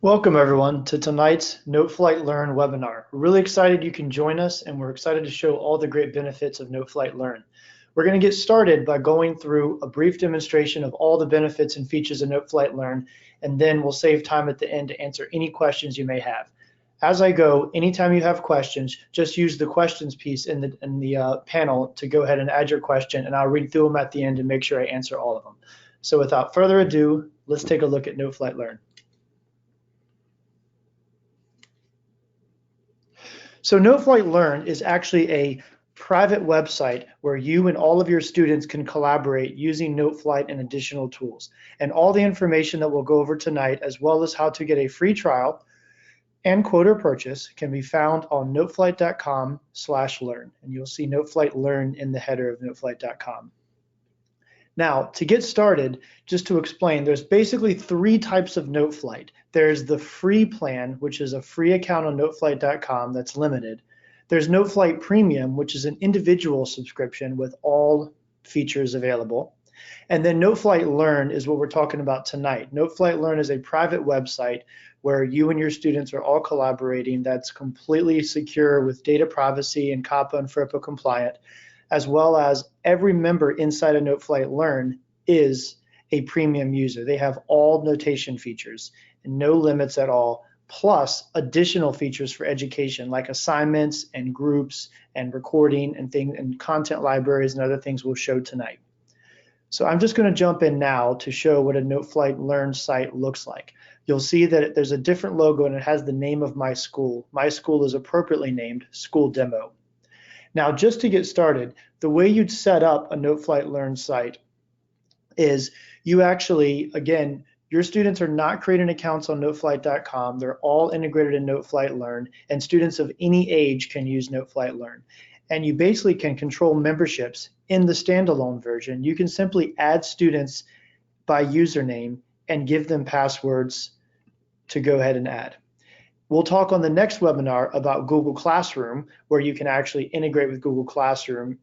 Welcome everyone to tonight's Noteflight Learn webinar. We're really excited you can join us, and we're excited to show all the great benefits of Noteflight Learn. We're going to get started by going through a brief demonstration of all the benefits and features of Noteflight Learn, and then we'll save time at the end to answer any questions you may have. As I go, anytime you have questions, just use the questions piece in the panel to go ahead and add your question, and I'll read through them at the end and make sure I answer all of them. So without further ado, let's take a look at Noteflight Learn. So Noteflight Learn is actually a private website where you and all of your students can collaborate using Noteflight and additional tools. And all the information that we'll go over tonight, as well as how to get a free trial and quote or purchase, can be found on noteflight.com/learn. And you'll see Noteflight Learn in the header of noteflight.com. Now, to get started, just to explain, there's basically three types of Noteflight. There's the free plan, which is a free account on noteflight.com that's limited. There's Noteflight Premium, which is an individual subscription with all features available. And then Noteflight Learn is what we're talking about tonight. Noteflight Learn is a private website where you and your students are all collaborating, that's completely secure with data privacy and COPPA and FERPA compliant, as well as every member inside of Noteflight Learn is a premium user. They have all notation features and no limits at all, plus additional features for education like assignments and groups and recording and things and content libraries and other things we'll show tonight. So I'm just going to jump in now to show what a Noteflight Learn site looks like. You'll see that there's a different logo and it has the name of my school. My school is appropriately named School Demo. Now, just to get started, the way you'd set up a Noteflight Learn site is you actually, again, your students are not creating accounts on noteflight.com. They're all integrated in Noteflight Learn, and students of any age can use Noteflight Learn. And you basically can control memberships in the standalone version. You can simply add students by username and give them passwords to go ahead and add. We'll talk on the next webinar about Google Classroom, where you can actually integrate with Google Classroom,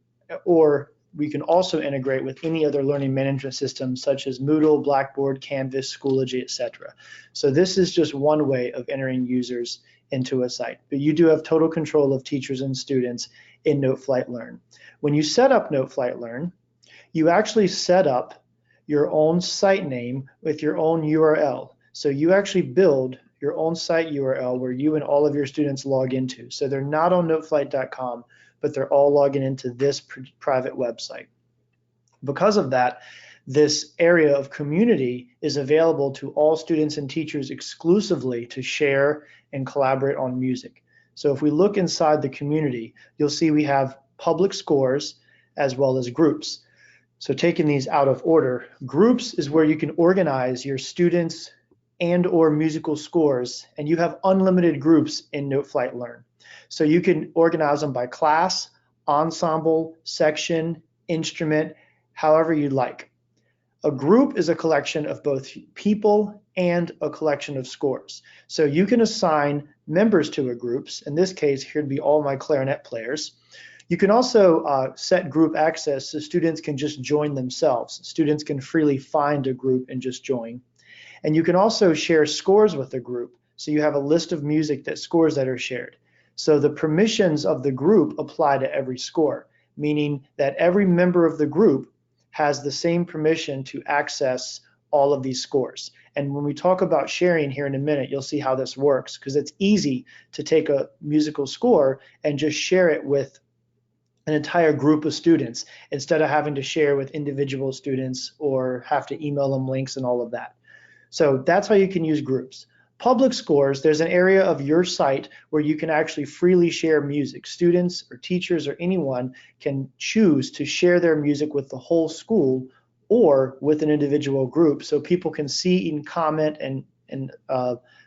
or we can also integrate with any other learning management system such as Moodle, Blackboard, Canvas, Schoology, etc. So this is just one way of entering users into a site, but you do have total control of teachers and students in Noteflight Learn. When you set up Noteflight Learn, you actually set up your own site name with your own URL. So you actually build your own site URL where you and all of your students log into. So they're not on noteflight.com, but they're all logging into this private website. Because of that, this area of community is available to all students and teachers exclusively to share and collaborate on music. So if we look inside the community, you'll see we have public scores as well as groups. So taking these out of order, groups is where you can organize your students and or musical scores, and you have unlimited groups in Noteflight Learn. So you can organize them by class, ensemble, section, instrument, however you'd like. A group is a collection of both people and a collection of scores. So you can assign members to a groups. In this case, here'd be all my clarinet players. You can also set group access so students can just join themselves. Students can freely find a group and just join. And you can also share scores with the group. So you have a list of music scores that are shared. So the permissions of the group apply to every score, meaning that every member of the group has the same permission to access all of these scores. And when we talk about sharing here in a minute, you'll see how this works, because it's easy to take a musical score and just share it with an entire group of students instead of having to share with individual students or have to email them links and all of that. So that's how you can use groups. Public scores, there's an area of your site where you can actually freely share music. Students or teachers or anyone can choose to share their music with the whole school or with an individual group, so people can see and comment and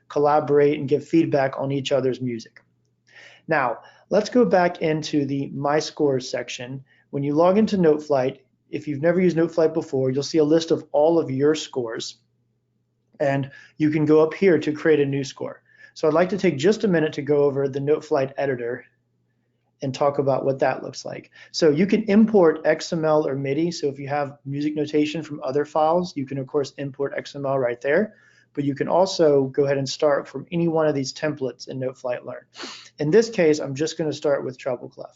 collaborate and give feedback on each other's music. Now, let's go back into the My Scores section. When you log into Noteflight, if you've never used Noteflight before, you'll see a list of all of your scores. And you can go up here to create a new score. So I'd like to take just a minute to go over the Noteflight Editor and talk about what that looks like. So you can import XML or MIDI. So if you have music notation from other files, you can of course import XML right there. but you can also go ahead and start from any one of these templates in Noteflight Learn. In this case, I'm just going to start with treble clef.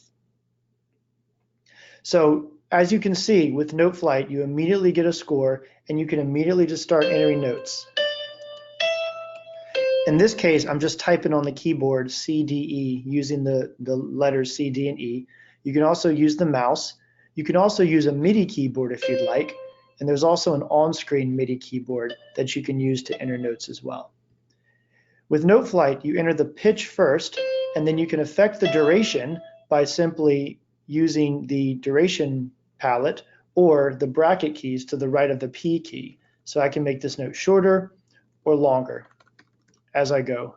So as you can see with Noteflight, you immediately get a score and you can immediately just start entering notes. In this case, I'm just typing on the keyboard C, D, E using the letters C, D, and E. You can also use the mouse. You can also use a MIDI keyboard if you'd like. And there's also an on-screen MIDI keyboard that you can use to enter notes as well. With Noteflight, you enter the pitch first, and then you can affect the duration by simply using the duration palette or the bracket keys to the right of the P key. So I can make this note shorter or longer as I go.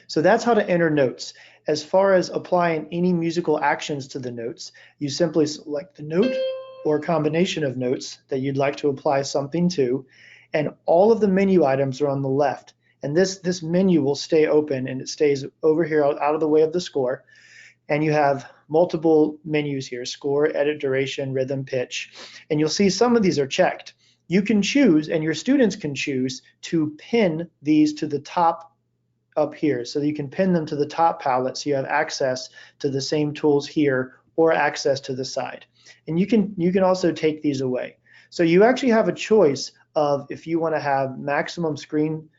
So that's how to enter notes. As far as applying any musical actions to the notes, you simply select the note or a combination of notes that you'd like to apply something to, and all of the menu items are on the left. And this menu will stay open, and it stays over here out of the way of the score. And you have multiple menus here: score, edit, duration, rhythm, pitch. And you'll see some of these are checked. You can choose, and your students can choose, to pin these to the top up here. So you can pin them to the top palette so you have access to the same tools here or access to the side. And you can also take these away. So you actually have a choice of if you want to have maximum screen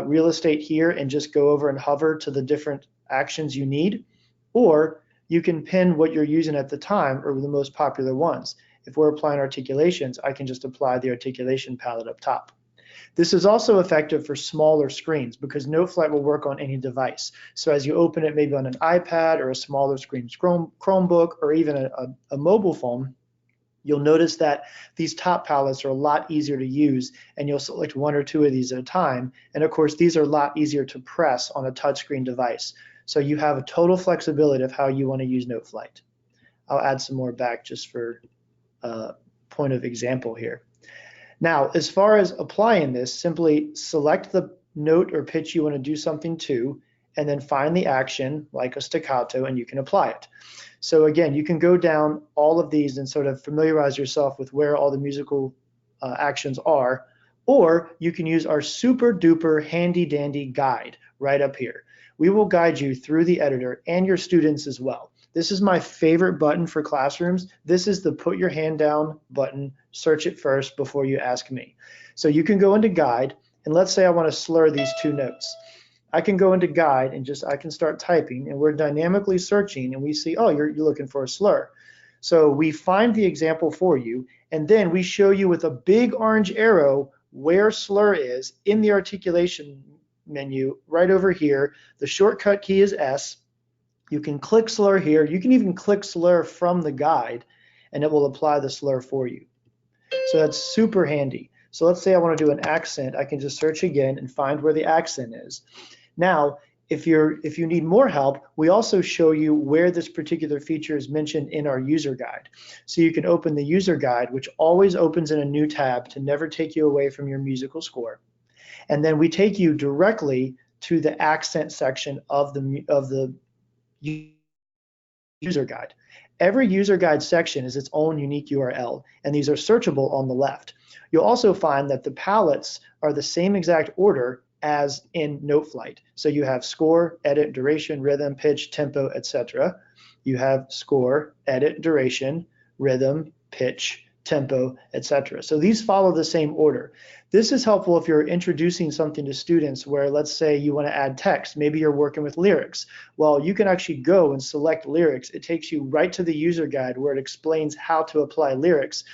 real estate here and just go over and hover to the different actions you need, or you can pin what you're using at the time or the most popular ones. If we're applying articulations, I can just apply the articulation palette up top. This is also effective for smaller screens because Noteflight will work on any device. So as you open it maybe on an iPad or a smaller screen Chromebook or even a mobile phone, you'll notice that these top palettes are a lot easier to use, and you'll select one or two of these at a time. And of course, these are a lot easier to press on a touchscreen device. So you have a total flexibility of how you want to use Noteflight. I'll add some more back just for point of example here. Now, as far as applying this, simply select the note or pitch you want to do something to, and then find the action like a staccato, and you can apply it. So again, you can go down all of these and sort of familiarize yourself with where all the musical actions are, or you can use our super duper handy dandy guide right up here. We will guide you through the editor and your students as well. This is my favorite button for classrooms. This is the put your hand down button, search it first before you ask me. So you can go into guide, and let's say I want to slur these two notes. I can go into guide and I can start typing, and we're dynamically searching, and we see, oh, you're looking for a slur. So we find the example for you, and then we show you with a big orange arrow where slur is in the articulation menu right over here. The shortcut key is S. You can click slur here. You can even click slur from the guide, and it will apply the slur for you. So that's super handy. So let's say I want to do an accent. I can just search again and find where the accent is. Now, if you need more help, we also show you where this particular feature is mentioned in our user guide. So you can open the user guide, which always opens in a new tab to never take you away from your musical score. And then we take you directly to the accent section of the user guide. Every user guide section is its own unique URL, and these are searchable on the left. You'll also find that the palettes are the same exact order as in Noteflight. So you have score, edit, duration, rhythm, pitch, tempo, etc. You have score, edit, duration, rhythm, pitch, tempo, etc. So these follow the same order. This is helpful if you're introducing something to students where, let's say, you want to add text. Maybe you're working with lyrics. Well, you can actually go and select lyrics. It takes you right to the user guide where it explains how to apply lyrics.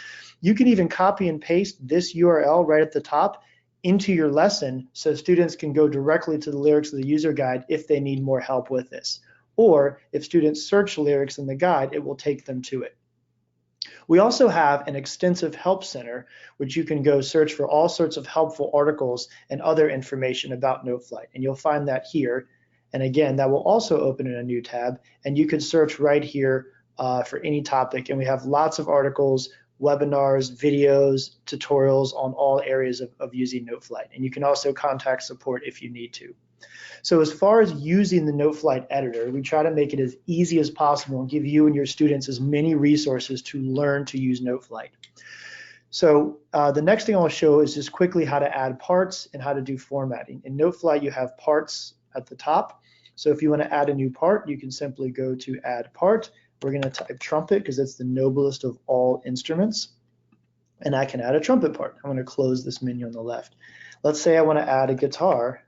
You can even copy and paste this URL right at the top into your lesson so students can go directly to the lyrics of the user guide if they need more help with this. Or if students search lyrics in the guide, it will take them to it. We also have an extensive help center, which you can go search for all sorts of helpful articles and other information about Noteflight, and you'll find that here. And again, that will also open in a new tab, and you can search right here for any topic, and we have lots of articles, webinars, videos, tutorials on all areas of using Noteflight, and you can also contact support if you need to. So as far as using the Noteflight Editor, we try to make it as easy as possible and give you and your students as many resources to learn to use Noteflight. So the next thing I'll show is just quickly how to add parts and how to do formatting. In Noteflight, you have parts at the top. So if you want to add a new part, you can simply go to add part. We're going to type trumpet because it's the noblest of all instruments. And I can add a trumpet part. I'm going to close this menu on the left. Let's say I want to add a guitar.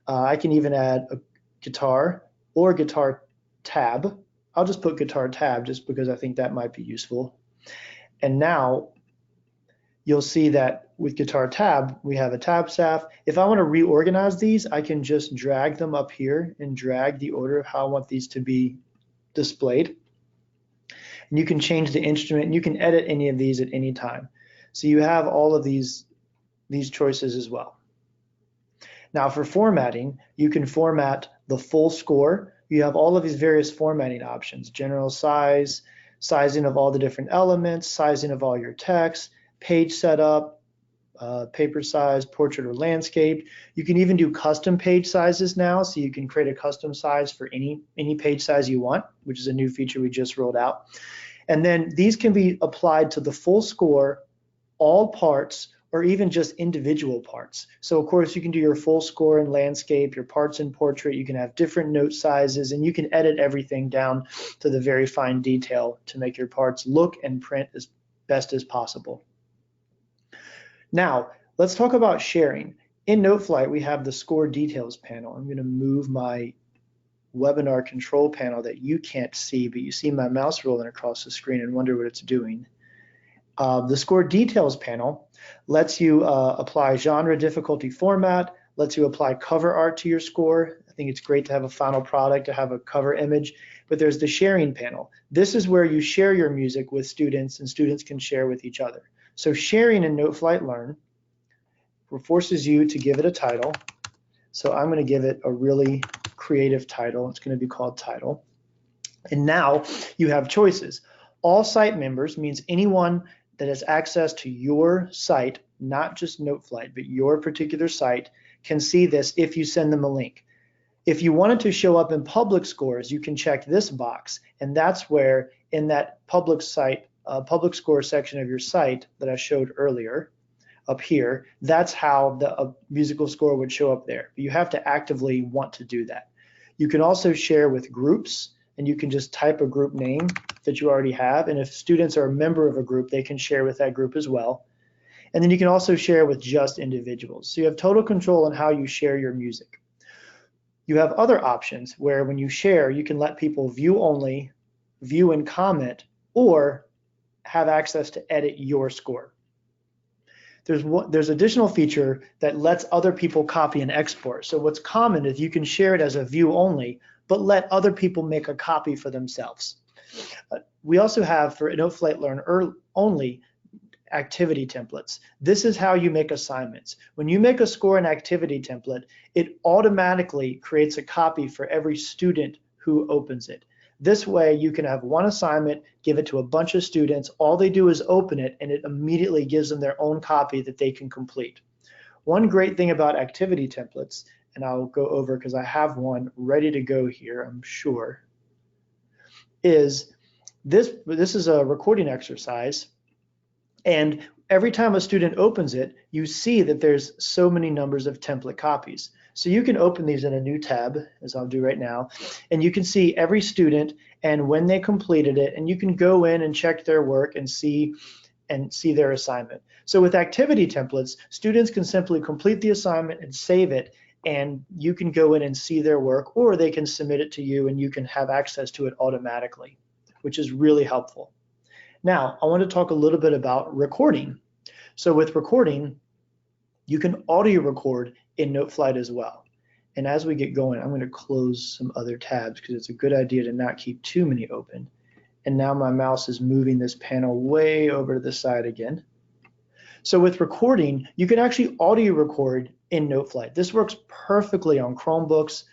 I can even add a guitar or guitar tab. I'll just put guitar tab just because I think that might be useful. And now you'll see that with guitar tab, we have a tab staff. If I want to reorganize these, I can just drag them up here and drag the order of how I want these to be displayed. And you can change the instrument, and you can edit any of these at any time. So you have all of these choices as well. Now for formatting, you can format the full score. You have all of these various formatting options: general size, sizing of all the different elements, sizing of all your text, page setup, paper size, portrait or landscape. You can even do custom page sizes now, so you can create a custom size for any page size you want, which is a new feature we just rolled out. And then these can be applied to the full score, all parts, or even just individual parts. So of course you can do your full score in landscape, your parts in portrait, you can have different note sizes, and you can edit everything down to the very fine detail to make your parts look and print as best as possible. Now, let's talk about sharing. In Noteflight, we have the score details panel. I'm going to move my webinar control panel that you can't see, but you see my mouse rolling across the screen and wonder what it's doing. The score details panel lets you apply genre, difficulty, format, lets you apply cover art to your score. I think it's great to have a final product, to have a cover image, but there's the sharing panel. This is where you share your music with students, and students can share with each other. So sharing in Noteflight Learn forces you to give it a title. So I'm going to give it a really creative title. It's going to be called Title. And now you have choices. All site members means anyone that has access to your site, not just Noteflight, but your particular site, can see this if you send them a link. If you wanted to show up in public scores, you can check this box, and that's where in that public score section of your site that I showed earlier, up here, that's how the musical score would show up there. But you have to actively want to do that. You can also share with groups, and you can just type a group name that you already have, and if students are a member of a group, they can share with that group as well. And then you can also share with just individuals. So you have total control on how you share your music. You have other options where when you share, you can let people view only, view and comment, or have access to edit your score. There's additional feature that lets other people copy and export. So what's common is you can share it as a view only, but let other people make a copy for themselves. We also have for Noteflight Learn only activity templates. This is how you make assignments. When you make a score and activity template, it automatically creates a copy for every student who opens it. This way you can have one assignment, give it to a bunch of students, all they do is open it, and it immediately gives them their own copy that they can complete. One great thing about activity templates, and I'll go over because I have one ready to go here, I'm sure, is this is a recording exercise, and every time a student opens it, you see that there's so many numbers of template copies. So you can open these in a new tab, as I'll do right now, and you can see every student and when they completed it, and you can go in and check their work and see their assignment. So with activity templates, students can simply complete the assignment and save it, and you can go in and see their work, or they can submit it to you and you can have access to it automatically, which is really helpful. Now, I want to talk a little bit about recording. So with recording, you can audio record in Noteflight as well. And as we get going, I'm going to close some other tabs because it's a good idea to not keep too many open. And now my mouse is moving this panel way over to the side again. So with recording, you can actually audio record in Noteflight. This works perfectly on Chromebooks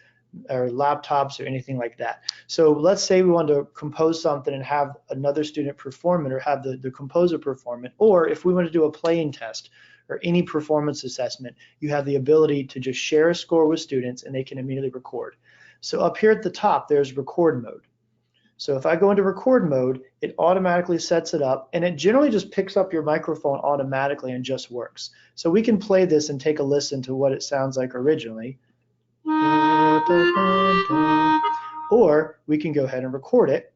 or laptops or anything like that. So let's say we want to compose something and have another student perform it, or have the composer perform it, or if we want to do a playing test or any performance assessment, you have the ability to just share a score with students and they can immediately record. So up here at the top, there's record mode. So if I go into record mode, it automatically sets it up, and it generally just picks up your microphone automatically and just works. So we can play this and take a listen to what it sounds like originally. Or we can go ahead and record it.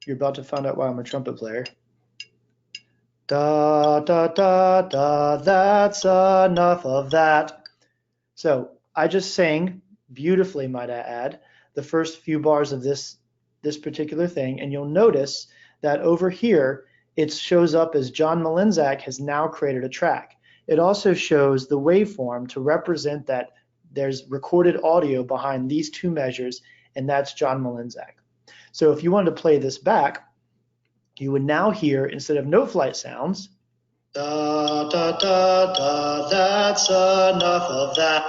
You're about to find out why I'm a trumpet player. Da, da, da, da, that's enough of that. So I just sang beautifully, might I add, the first few bars of this particular thing, and you'll notice that over here it shows up as John Malinzak has now created a track. It also shows the waveform to represent that there's recorded audio behind these two measures, and that's John Malinzak. So if you wanted to play this back, you would now hear, instead of Noteflight sounds, da, da, da, da, that's enough of that,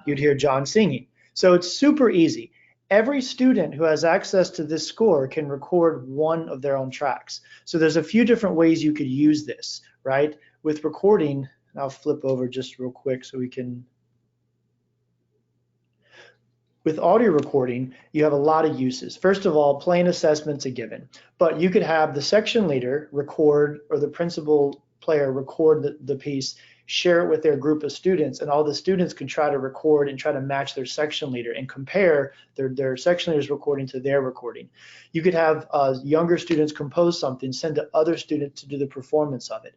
you'd hear John singing. So it's super easy. Every student who has access to this score can record one of their own tracks. So there's a few different ways you could use this, right? With recording, and I'll flip over just real quick so we can. With audio recording, you have a lot of uses. First of all, playing assessment's a given, but you could have the section leader record, or the principal player record the piece, share it with their group of students, and all the students can try to record and try to match their section leader and compare their section leader's recording to their recording. You could have younger students compose something, send to other students to do the performance of it.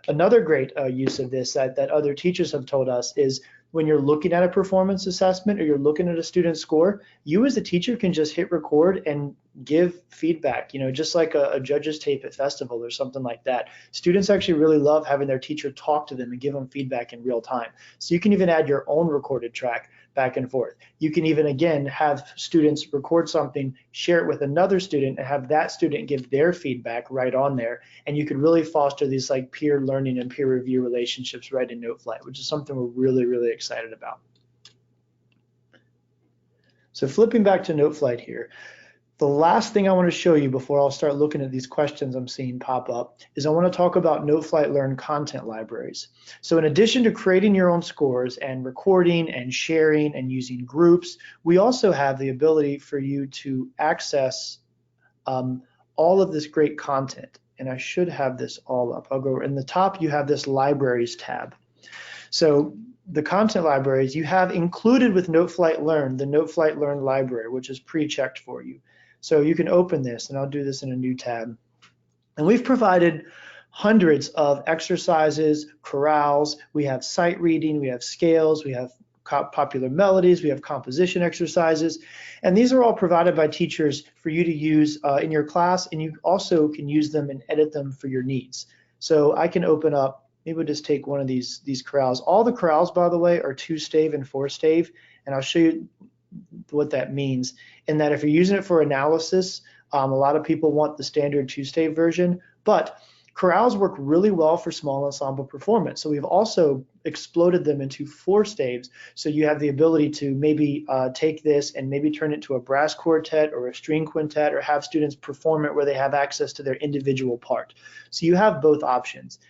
Another great use of this that other teachers have told us is when you're looking at a performance assessment or you're looking at a student score, you as a teacher can just hit record and give feedback, just like a judge's tape at festival or something like that. Students actually really love having their teacher talk to them and give them feedback in real time. So you can even add your own recorded track back and forth. You can even, again, have students record something, share it with another student, and have that student give their feedback right on there. And you could really foster these like peer learning and peer review relationships right in Noteflight, which is something we're really, really excited about. So flipping back to Noteflight here, the last thing I want to show you before I'll start looking at these questions I'm seeing pop up is I want to talk about Noteflight Learn content libraries. So in addition to creating your own scores and recording and sharing and using groups, we also have the ability for you to access all of this great content. And I should have this all up. I'll go in the top, you have this libraries tab. So the content libraries you have included with Noteflight Learn, the Noteflight Learn library, which is pre-checked for you. So you can open this, and I'll do this in a new tab. And we've provided hundreds of exercises, chorales, we have sight reading, we have scales, we have popular melodies, we have composition exercises, and these are all provided by teachers for you to use in your class, and you also can use them and edit them for your needs. So I can open up, maybe we'll just take one of these chorales. All the chorales, by the way, are 2-stave and 4-stave, and I'll show you what that means, in that if you're using it for analysis, a lot of people want the standard 2-stave version, but chorales work really well for small ensemble performance. So we've also exploded them into 4-staves, so you have the ability to maybe take this and maybe turn it to a brass quartet or a string quintet, or have students perform it where they have access to their individual part. So you have both options.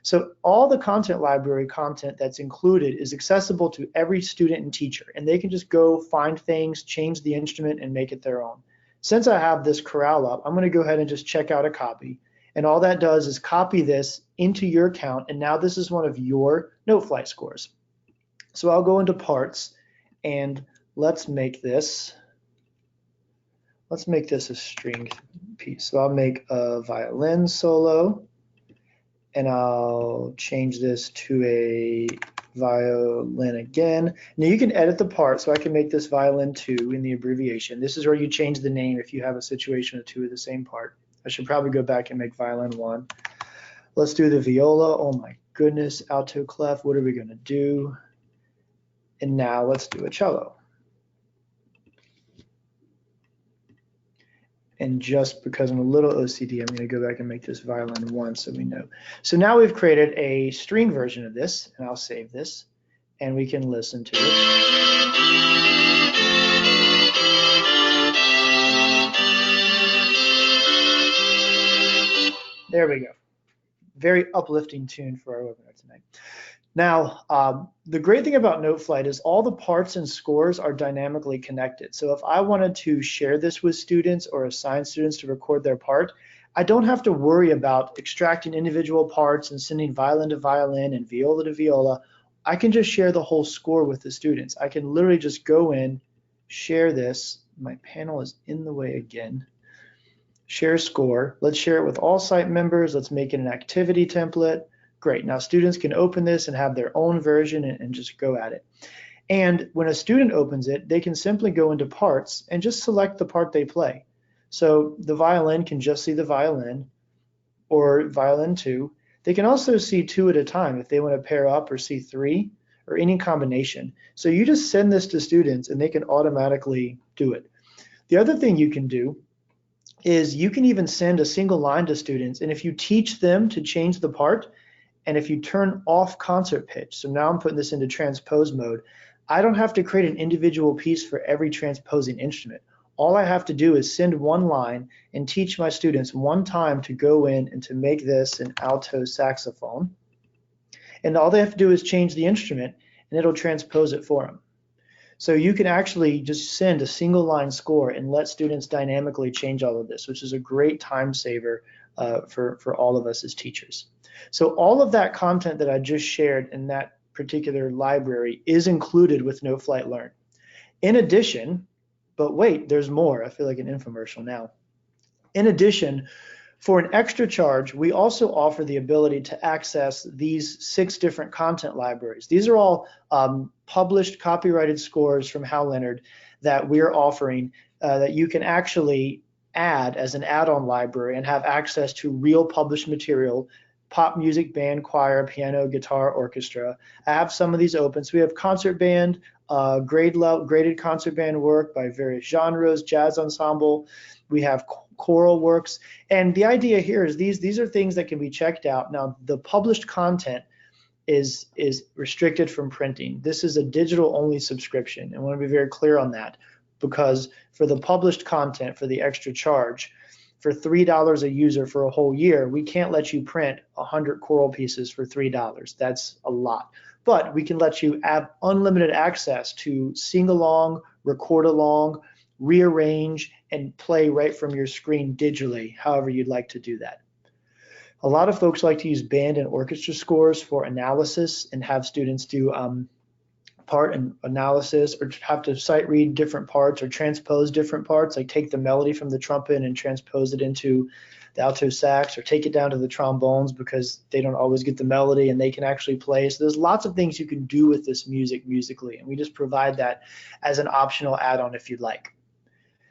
So all the content library content that's included is accessible to every student and teacher, and they can just go find things, change the instrument, and make it their own. Since I have this chorale up, I'm going to go ahead and just check out a copy, and all that does is copy this into your account, and now this is one of your Noteflight scores. So I'll go into parts, and let's make this a string piece. So I'll make a violin solo, and I'll change this to a violin again. Now you can edit the part, so I can make this violin 2 in the abbreviation. This is where you change the name if you have a situation of 2 of the same part. I should probably go back and make violin 1. Let's do the viola. Oh my goodness, alto clef, what are we gonna do? And now let's do a cello. And just because I'm a little OCD, I'm going to go back and make this violin 1 so we know. So now we've created a string version of this, and I'll save this, and we can listen to it. There we go. Very uplifting tune for our webinar tonight. Now, the great thing about Noteflight is all the parts and scores are dynamically connected. So if I wanted to share this with students or assign students to record their part, I don't have to worry about extracting individual parts and sending violin to violin and viola to viola. I can just share the whole score with the students. I can literally just go in, share this. My panel is in the way again. Share score. Let's share it with all site members. Let's make it an activity template. Great. Now students can open this and have their own version and just go at it. And when a student opens it, they can simply go into parts and just select the part they play. So the violin can just see the violin or violin 2. They can also see 2 at a time if they want to pair up or see 3 or any combination. So you just send this to students and they can automatically do it. The other thing you can do is you can even send a single line to students, and if you teach them to change the part, and if you turn off concert pitch, so now I'm putting this into transpose mode, I don't have to create an individual piece for every transposing instrument. All I have to do is send one line and teach my students one time to go in and to make this an alto saxophone. And all they have to do is change the instrument and it'll transpose it for them. So you can actually just send a single line score and let students dynamically change all of this, which is a great time saver for all of us as teachers. So all of that content that I just shared in that particular library is included with Noteflight Learn. In addition, but wait, there's more. I feel like an infomercial now. In addition, for an extra charge, we also offer the ability to access these 6 different content libraries. These are all published copyrighted scores from Hal Leonard that we're offering that you can actually add as an add-on library and have access to real published material, pop music, band, choir, piano, guitar, orchestra. I have some of these open. So we have concert band, graded concert band work by various genres, jazz ensemble. We have choral works. And the idea here is these are things that can be checked out. Now, the published content is restricted from printing. This is a digital only subscription. I want to be very clear on that, because for the published content, for the extra charge, for $3 a user for a whole year, we can't let you print 100 choral pieces for $3. That's a lot. But we can let you have unlimited access to sing along, record along, rearrange, and play right from your screen digitally, however you'd like to do that. A lot of folks like to use band and orchestra scores for analysis and have students do part and analysis, or have to sight read different parts or transpose different parts, like take the melody from the trumpet and transpose it into the alto sax, or take it down to the trombones because they don't always get the melody and they can actually play. So there's lots of things you can do with this music musically, and we just provide that as an optional add-on if you'd like.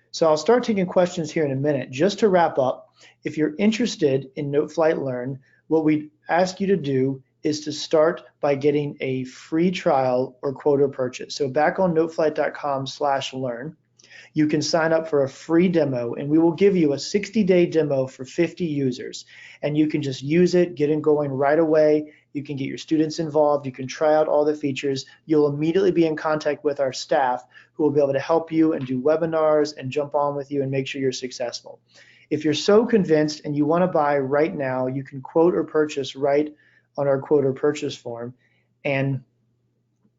So I'll start taking questions here in a minute. Just to wrap up, if you're interested in Noteflight Learn, what we ask you to do is to start by getting a free trial or quote or purchase. So back on noteflight.com/learn, you can sign up for a free demo, and we will give you a 60-day demo for 50 users. And you can just use it, get it going right away. You can get your students involved. You can try out all the features. You'll immediately be in contact with our staff who will be able to help you and do webinars and jump on with you and make sure you're successful. If you're so convinced and you want to buy right now, you can quote or purchase right on our quote or purchase form, and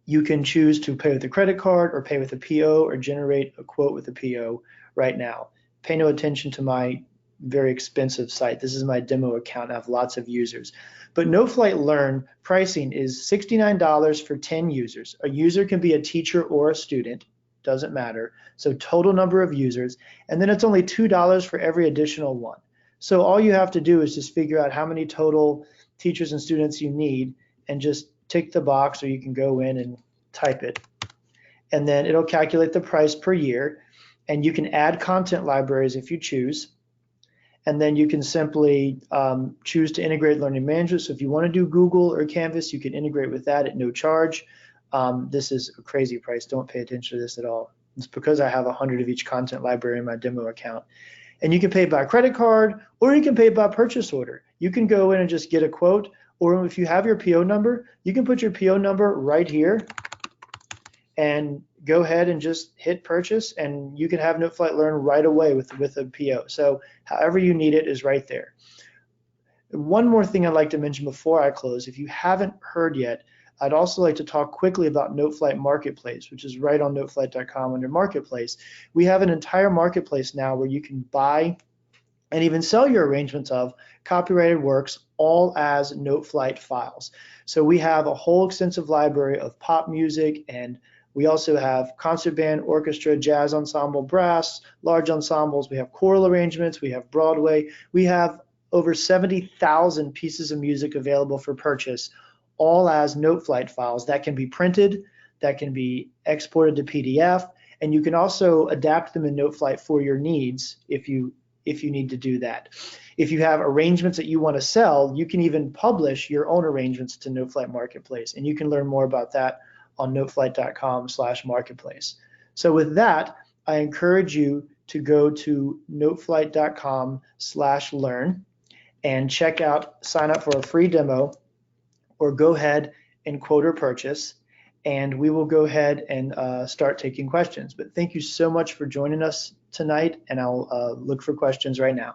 you can choose to pay with a credit card or pay with a PO or generate a quote with a PO right now. Pay no attention to my very expensive site. This is my demo account. I have lots of users. But Noteflight Learn pricing is $69 for 10 users. A user can be a teacher or a student, doesn't matter. So total number of users, and then it's only $2 for every additional one. So all you have to do is just figure out how many total teachers and students you need and just tick the box, or you can go in and type it. And then it'll calculate the price per year, and you can add content libraries if you choose. And then you can simply choose to integrate learning management. So if you want to do Google or Canvas, you can integrate with that at no charge. This is a crazy price. Don't pay attention to this at all. It's because I have 100 of each content library in my demo account. And you can pay by credit card, or you can pay by purchase order. You can go in and just get a quote, or if you have your PO number, you can put your PO number right here and go ahead and just hit purchase, and you can have Noteflight Learn right away with a PO. So however you need it is right there. One more thing I'd like to mention before I close, if you haven't heard yet, I'd also like to talk quickly about Noteflight Marketplace, which is right on noteflight.com under Marketplace. We have an entire marketplace now where you can buy and even sell your arrangements of copyrighted works all as Noteflight files. So we have a whole extensive library of pop music, and we also have concert band, orchestra, jazz ensemble, brass, large ensembles. We have choral arrangements. We have Broadway. We have over 70,000 pieces of music available for purchase, all as Noteflight files that can be printed, that can be exported to PDF, and you can also adapt them in Noteflight for your needs if you need to do that. If you have arrangements that you want to sell, you can even publish your own arrangements to Noteflight Marketplace, and you can learn more about that on noteflight.com/marketplace. So with that, I encourage you to go to noteflight.com/learn and sign up for a free demo, or go ahead and quote or purchase, and we will go ahead and start taking questions. But thank you so much for joining us tonight, and I'll look for questions right now.